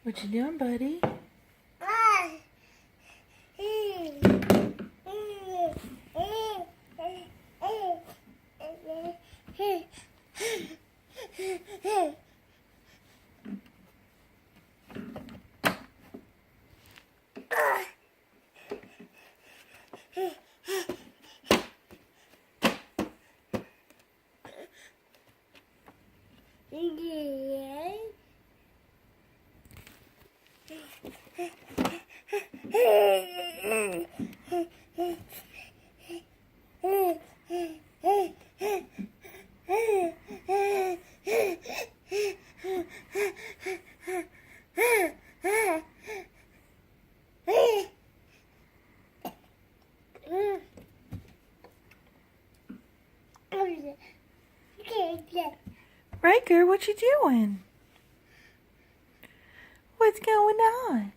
What you doing, buddy? Riker, what you doing? What's going on?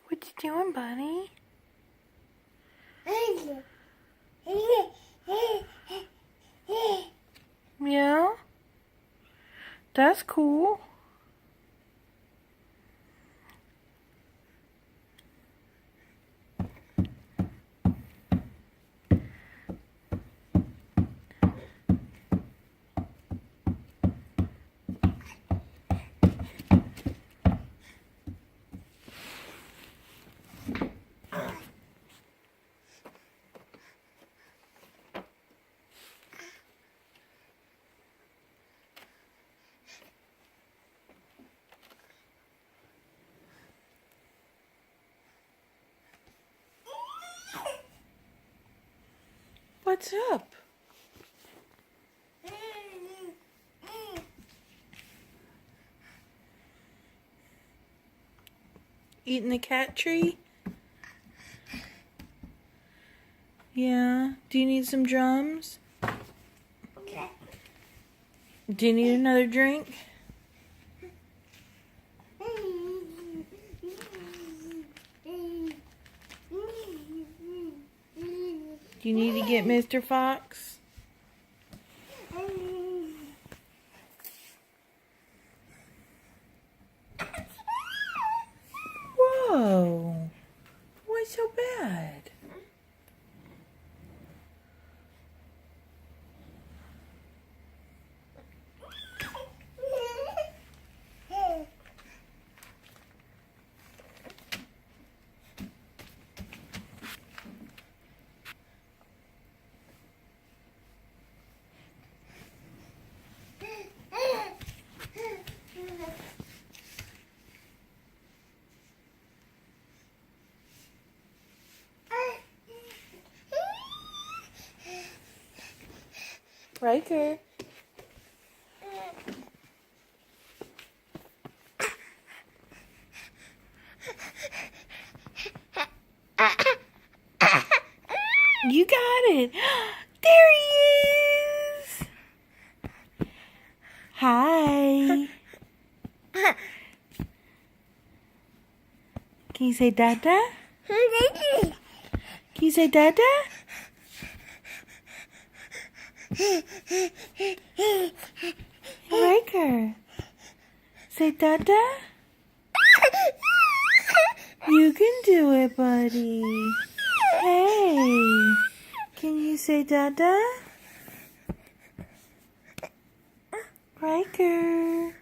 What you doing, buddy? Yeah? That's cool. What's up? Eating the cat tree? Yeah. Do you need some drums? Okay. Do you need another drink? Do you need to get Mr. Fox? Whoa. Why so bad? Riker. You got it. There he is. Hi. Can you say Dada? Can you say Dada? Riker. Say Dada. You can do it, buddy. Hey. Can you say Dada? Riker.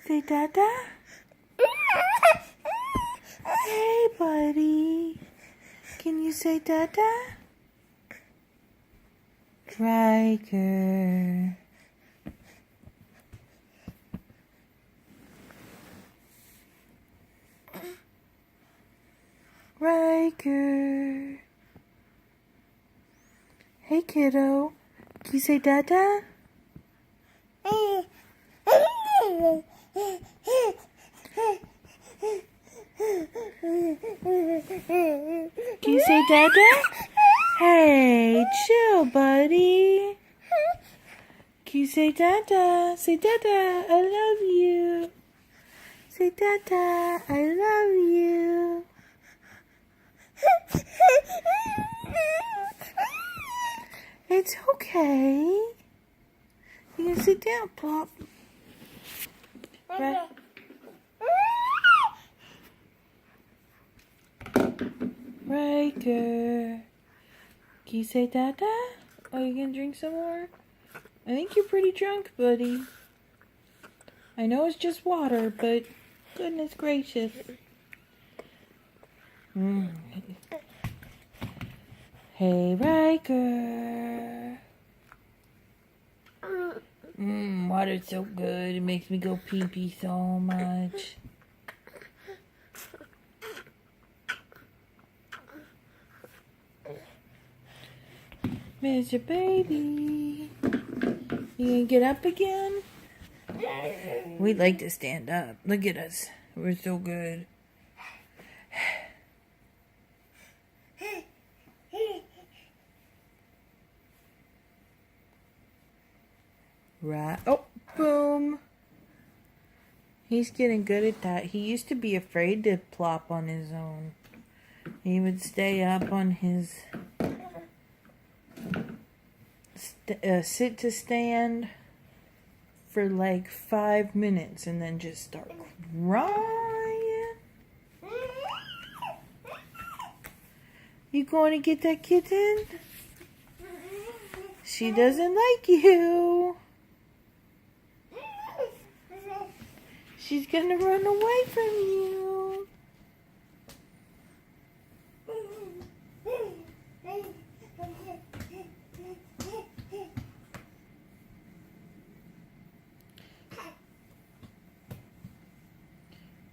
Say Dada. Hey, buddy. Can you say Dada? Riker. Riker. Hey, kiddo. Can you say Dada? Can you say Dada? Hey, chill, buddy. Can you say Dada? Say Dada, I love you. Say Dada, I love you. It's okay. You can sit down, Plop. Right. Riker. Can you say Dada? Oh, you gonna drink some more? I think you're pretty drunk, buddy. I know it's just water, but goodness gracious. Hey, Riker. Water's so good. It makes me go pee-pee so much. Mr. Baby. You gonna get up again? We'd like to stand up. Look at us. We're so good. Right. Oh, boom. He's getting good at that. He used to be afraid to plop on his own. He would stay up on his sit to stand for like 5 minutes and then just start crying. You going to get that kitten? She doesn't like you. She's gonna run away from you.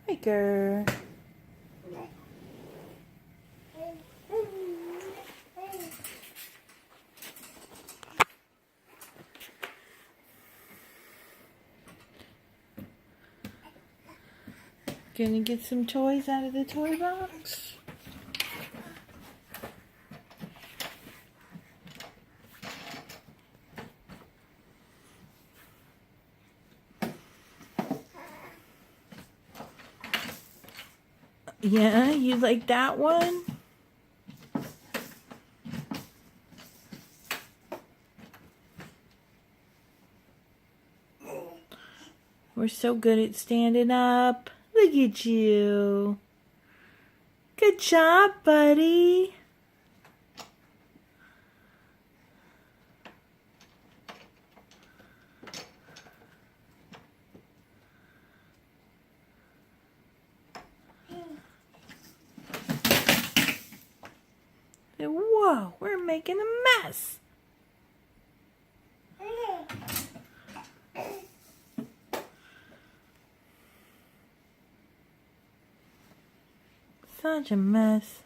Riker. Gonna get some toys out of the toy box. Yeah, you like that one? We're so good at standing up. Look at you. Good job, buddy. Whoa, we're making a mess. Such a mess.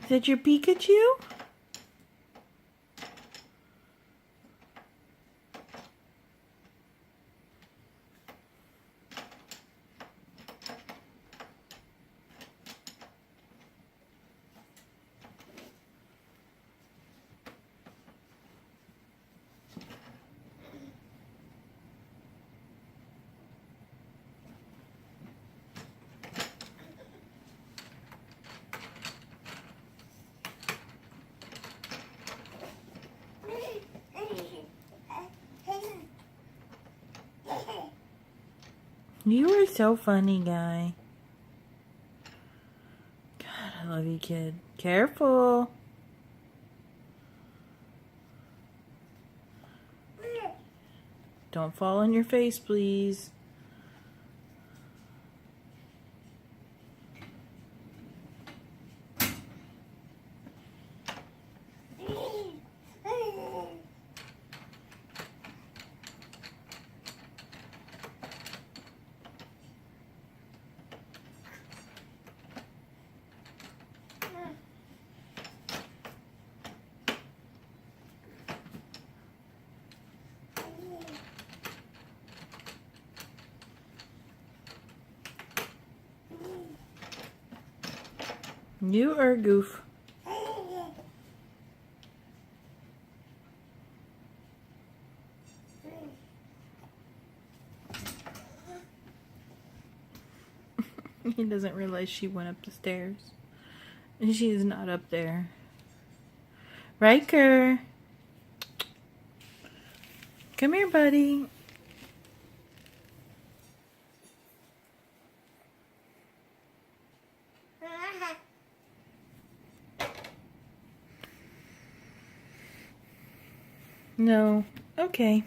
Is that your Pikachu? You are so funny, guy. God, I love you, kid. Careful. Don't fall on your face, please. You are a goof. He doesn't realize she went up the stairs. And she is not up there. Riker. Come here, buddy. No. Okay.